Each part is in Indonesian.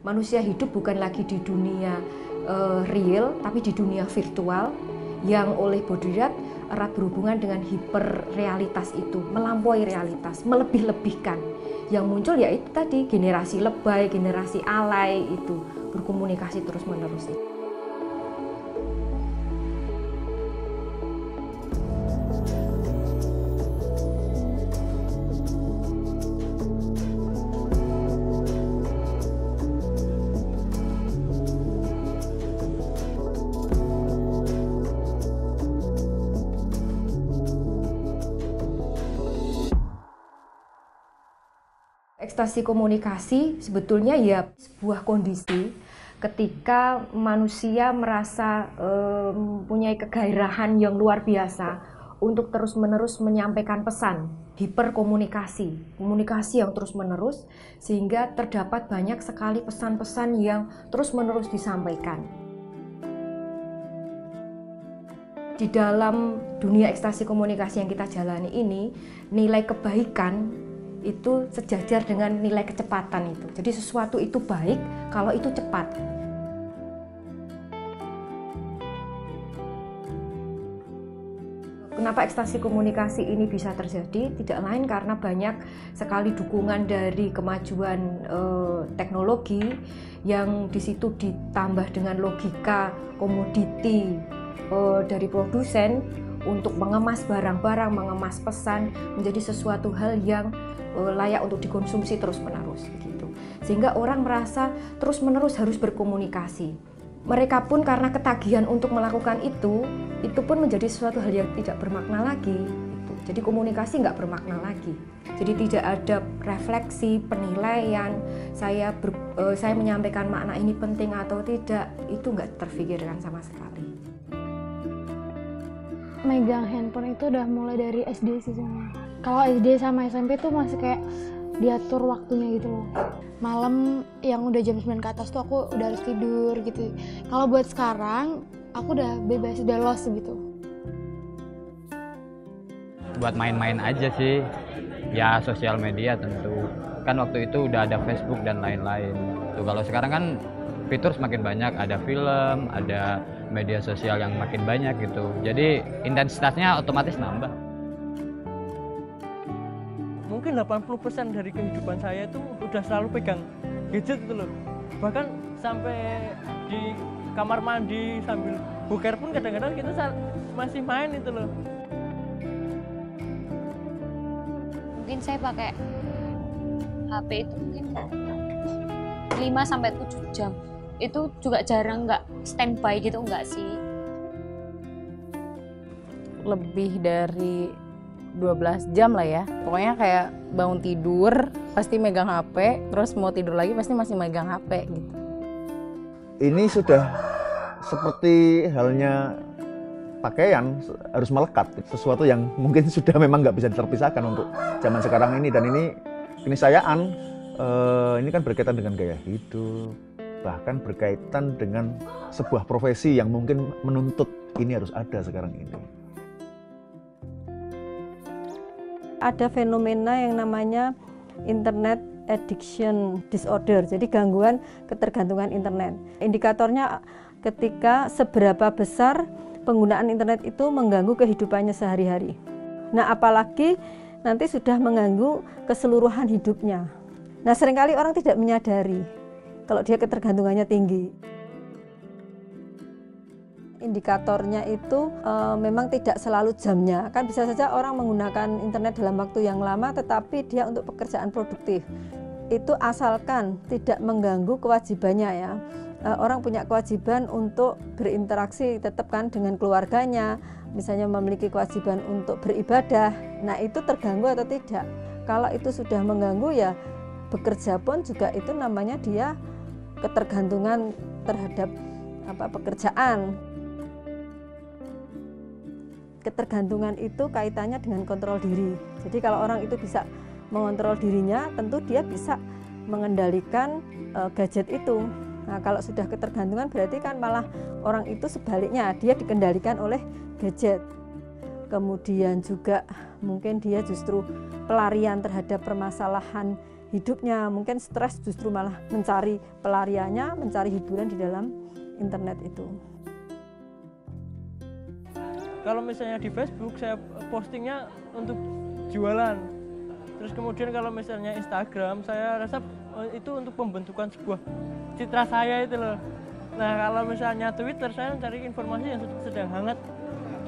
Manusia hidup bukan lagi di dunia real, tapi di dunia virtual yang oleh Baudrillard erat berhubungan dengan hiperrealitas itu, melampaui realitas, melebih-lebihkan. Yang muncul yaitu tadi generasi lebay, generasi alay itu berkomunikasi terus-menerus. Ekstasi komunikasi sebetulnya ya sebuah kondisi ketika manusia merasa mempunyai kegairahan yang luar biasa untuk terus-menerus menyampaikan pesan, hiperkomunikasi, komunikasi yang terus-menerus, sehingga terdapat banyak sekali pesan-pesan yang terus-menerus disampaikan. Di dalam dunia ekstasi komunikasi yang kita jalani ini, nilai kebaikan itu sejajar dengan nilai kecepatan itu. Jadi sesuatu itu baik kalau itu cepat. Kenapa ekstasi komunikasi ini bisa terjadi? Tidak lain karena banyak sekali dukungan dari kemajuan teknologi yang di situ ditambah dengan logika komoditi dari produsen untuk mengemas barang-barang, mengemas pesan menjadi sesuatu hal yang layak untuk dikonsumsi terus-menerus gitu. Sehingga orang merasa terus-menerus harus berkomunikasi. Mereka pun karena ketagihan untuk melakukan itu pun menjadi sesuatu hal yang tidak bermakna lagi gitu. Jadi komunikasi nggak bermakna lagi. Jadi tidak ada refleksi, penilaian, saya menyampaikan makna ini penting atau tidak, itu nggak terfikirkan sama sekali. Megang handphone itu udah mulai dari SD sih sebenarnya. Kalau SD sama SMP tuh masih kayak diatur waktunya gitu loh. Malam yang udah jam 9 ke atas tuh aku udah harus tidur gitu. Kalau buat sekarang aku udah bebas, udah lost gitu. Buat main-main aja sih. Ya sosial media tentu. Kan waktu itu udah ada Facebook dan lain-lain. Tuh kalau sekarang kan fitur semakin banyak, ada film, ada media sosial yang makin banyak gitu. Jadi intensitasnya otomatis nambah. Mungkin 80% dari kehidupan saya itu udah selalu pegang gadget gitu loh. Bahkan sampai di kamar mandi sambil boker pun kadang-kadang kita masih main itu loh. Mungkin saya pakai HP itu mungkin 5-7 jam. Itu juga jarang nggak standby gitu, nggak sih. Lebih dari 12 jam lah ya. Pokoknya kayak bangun tidur pasti megang HP, terus mau tidur lagi pasti masih megang HP gitu. Ini sudah seperti halnya pakaian, harus melekat. Sesuatu yang mungkin sudah memang nggak bisa terpisahkan untuk zaman sekarang ini. Dan ini keniscayaan, ini kan berkaitan dengan gaya hidup, bahkan berkaitan dengan sebuah profesi yang mungkin menuntut ini harus ada sekarang ini. Ada fenomena yang namanya internet addiction disorder, jadi gangguan ketergantungan internet. Indikatornya ketika seberapa besar penggunaan internet itu mengganggu kehidupannya sehari-hari. Nah, apalagi nanti sudah mengganggu keseluruhan hidupnya. Nah, seringkali orang tidak menyadari kalau dia ketergantungannya tinggi. Indikatornya itu memang tidak selalu jamnya. Kan bisa saja orang menggunakan internet dalam waktu yang lama tetapi dia untuk pekerjaan produktif. Itu asalkan tidak mengganggu kewajibannya ya. Orang punya kewajiban untuk berinteraksi tetap kan dengan keluarganya, misalnya memiliki kewajiban untuk beribadah. Nah, itu terganggu atau tidak? Kalau itu sudah mengganggu ya bekerja pun juga itu namanya dia ketergantungan terhadap pekerjaan. Ketergantungan itu kaitannya dengan kontrol diri. Jadi kalau orang itu bisa mengontrol dirinya, tentu dia bisa mengendalikan gadget itu. Nah, kalau sudah ketergantungan berarti kan malah orang itu sebaliknya, dia dikendalikan oleh gadget. Kemudian juga mungkin dia justru pelarian terhadap permasalahan hidupnya, mungkin stres justru malah mencari pelariannya, mencari hiburan di dalam internet itu. Kalau misalnya di Facebook saya postingnya untuk jualan, terus kemudian kalau misalnya Instagram saya rasa itu untuk pembentukan sebuah citra saya itu loh. Nah kalau misalnya Twitter saya mencari informasi yang sedang hangat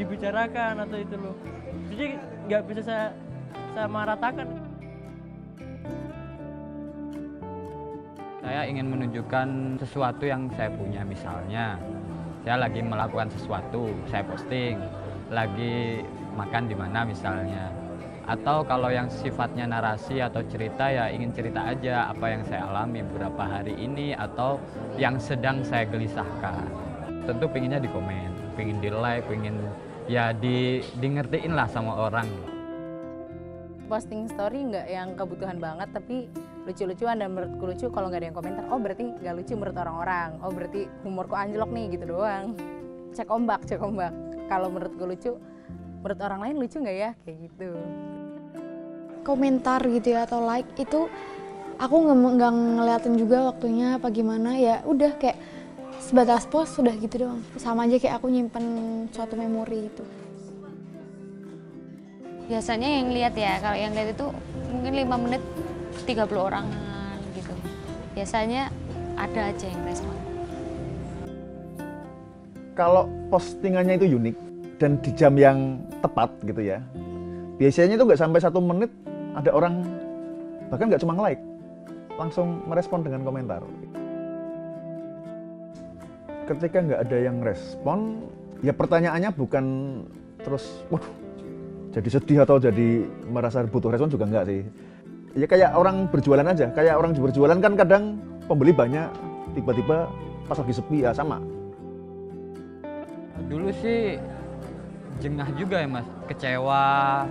dibicarakan atau itu loh, jadi nggak bisa saya samaratakan. Saya ingin menunjukkan sesuatu yang saya punya, misalnya saya lagi melakukan sesuatu, saya posting, lagi makan di mana misalnya. Atau kalau yang sifatnya narasi atau cerita, ya ingin cerita aja apa yang saya alami beberapa hari ini atau yang sedang saya gelisahkan. Tentu pinginnya di komen, pingin di like, pingin ya di-ngertiin lah sama orang. Posting story nggak yang kebutuhan banget, tapi lucu-lucuan dan menurutku lucu. Kalau nggak ada yang komentar, oh berarti nggak lucu menurut orang-orang, oh berarti humorku anjlok nih, gitu doang. Cek ombak. Kalau menurutku lucu, menurut orang lain lucu nggak ya, kayak gitu. Komentar gitu ya atau like itu aku nggak ngeliatin juga waktunya apa gimana, ya udah kayak sebatas post sudah gitu doang. Sama aja kayak aku nyimpen suatu memori itu. Biasanya yang lihat ya, kalau yang lihat itu mungkin 5 menit 30 orangan gitu. Biasanya ada aja yang respon. Kalau postingannya itu unik dan di jam yang tepat gitu ya, biasanya itu nggak sampai 1 menit ada orang, bahkan nggak cuma like, langsung merespon dengan komentar. Ketika nggak ada yang respon, ya pertanyaannya bukan terus, waduh, jadi sedih atau jadi merasa butuh respon juga enggak sih. Ya kayak orang berjualan aja, kayak orang berjualan kan kadang pembeli banyak, tiba-tiba pas lagi sepi ya sama. Dulu sih jengah juga ya Mas, kecewa,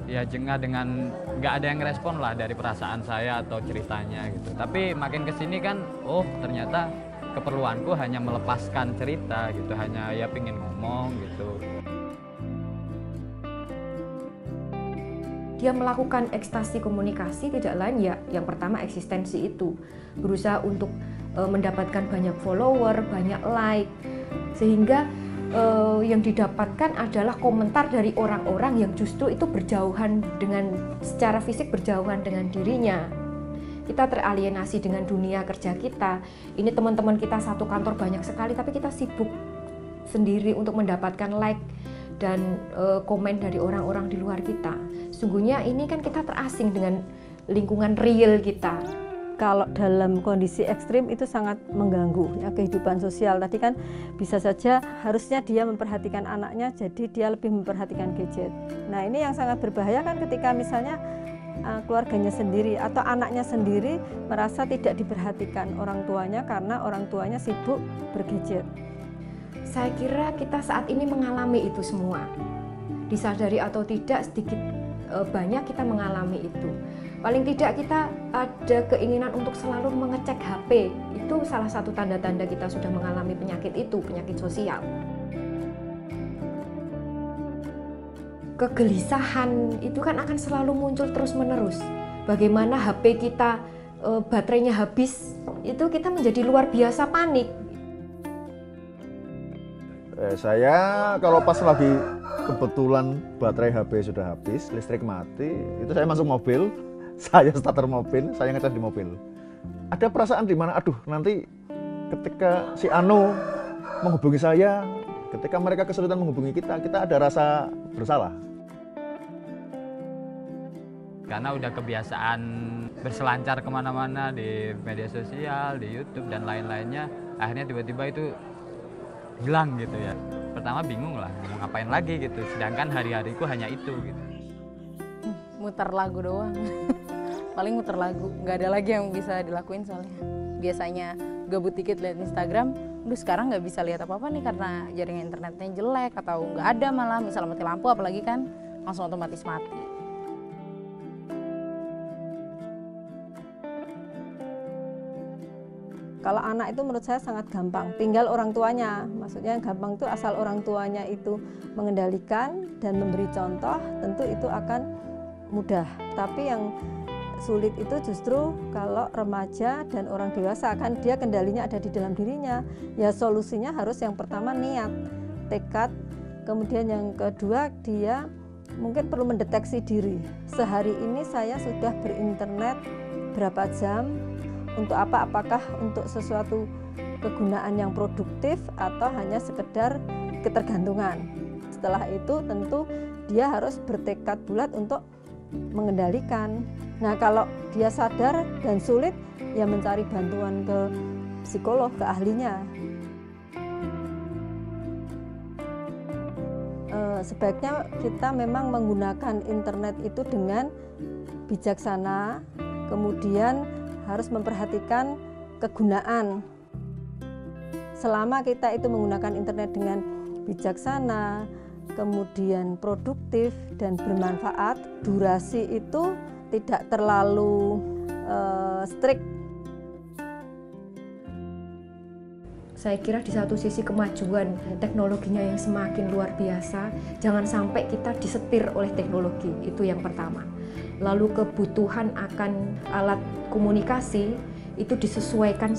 ya jengah dengan nggak ada yang respon lah dari perasaan saya atau ceritanya gitu. Tapi makin kesini kan, oh ternyata keperluanku hanya melepaskan cerita gitu, hanya ya pingin ngomong gitu. Dia melakukan ekstasi komunikasi tidak lain ya, yang pertama eksistensi itu, berusaha untuk mendapatkan banyak follower, banyak like, sehingga yang didapatkan adalah komentar dari orang-orang yang justru itu berjauhan dengan, secara fisik berjauhan dengan dirinya. Kita teralienasi dengan dunia kerja kita. Ini teman-teman kita satu kantor banyak sekali, tapi kita sibuk sendiri untuk mendapatkan like dan komen dari orang-orang di luar kita. Sungguhnya ini kan kita terasing dengan lingkungan real kita. Kalau dalam kondisi ekstrim itu sangat mengganggu ya, kehidupan sosial. Tadi kan bisa saja harusnya dia memperhatikan anaknya, jadi dia lebih memperhatikan gadget. Nah ini yang sangat berbahaya kan ketika misalnya keluarganya sendiri atau anaknya sendiri merasa tidak diperhatikan orang tuanya karena orang tuanya sibuk bergadget. Saya kira kita saat ini mengalami itu semua. Disadari atau tidak, sedikit banyak kita mengalami itu. Paling tidak kita ada keinginan untuk selalu mengecek HP. Itu salah satu tanda-tanda kita sudah mengalami penyakit itu, penyakit sosial. Kegelisahan itu kan akan selalu muncul terus-menerus. Bagaimana HP kita baterainya habis, itu kita menjadi luar biasa panik. Saya kalau pas lagi kebetulan baterai HP sudah habis, listrik mati, itu saya masuk mobil, saya starter mobil, saya ngecas di mobil. Ada perasaan di mana, aduh nanti ketika si Anu menghubungi saya, ketika mereka kesulitan menghubungi kita ada rasa bersalah. Karena udah kebiasaan berselancar kemana-mana di media sosial, di YouTube dan lain-lainnya, akhirnya tiba-tiba itu hilang gitu ya. Pertama bingung lah, mau ngapain lagi gitu, sedangkan hari-hariku hanya itu gitu. Muter lagu doang. Paling muter lagu, nggak ada lagi yang bisa dilakuin soalnya. Biasanya gabut dikit lihat Instagram, sekarang nggak bisa lihat apa-apa nih karena jaringan internetnya jelek atau nggak ada, malah misal mati lampu apalagi kan langsung otomatis mati. Kalau anak itu menurut saya sangat gampang, tinggal orang tuanya. Maksudnya gampang itu asal orang tuanya itu mengendalikan dan memberi contoh, tentu itu akan mudah. Tapi yang sulit itu justru kalau remaja dan orang dewasa, kan dia kendalinya ada di dalam dirinya. Ya solusinya harus yang pertama niat, tekad, kemudian yang kedua dia mungkin perlu mendeteksi diri. Sehari ini saya sudah berinternet berapa jam, untuk apa? Apakah untuk sesuatu kegunaan yang produktif atau hanya sekedar ketergantungan. Setelah itu tentu dia harus bertekad bulat untuk mengendalikan. Nah, kalau dia sadar dan sulit, ya mencari bantuan ke psikolog, ke ahlinya. Sebaiknya kita memang menggunakan internet itu dengan bijaksana, kemudian harus memperhatikan kegunaan. Selama kita itu menggunakan internet dengan bijaksana, kemudian produktif dan bermanfaat, durasi itu tidak terlalu strict. Saya kira di satu sisi kemajuan teknologinya yang semakin luar biasa, jangan sampai kita disetir oleh teknologi, itu yang pertama. Lalu kebutuhan akan alat komunikasi itu disesuaikan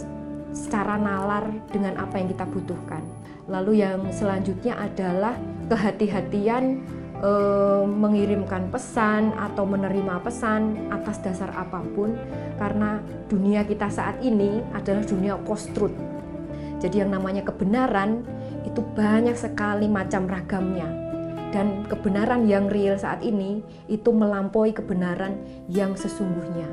secara nalar dengan apa yang kita butuhkan. Lalu yang selanjutnya adalah kehati-hatian mengirimkan pesan atau menerima pesan atas dasar apapun, karena dunia kita saat ini adalah dunia post-truth. Jadi yang namanya kebenaran itu banyak sekali macam ragamnya, dan kebenaran yang real saat ini itu melampaui kebenaran yang sesungguhnya.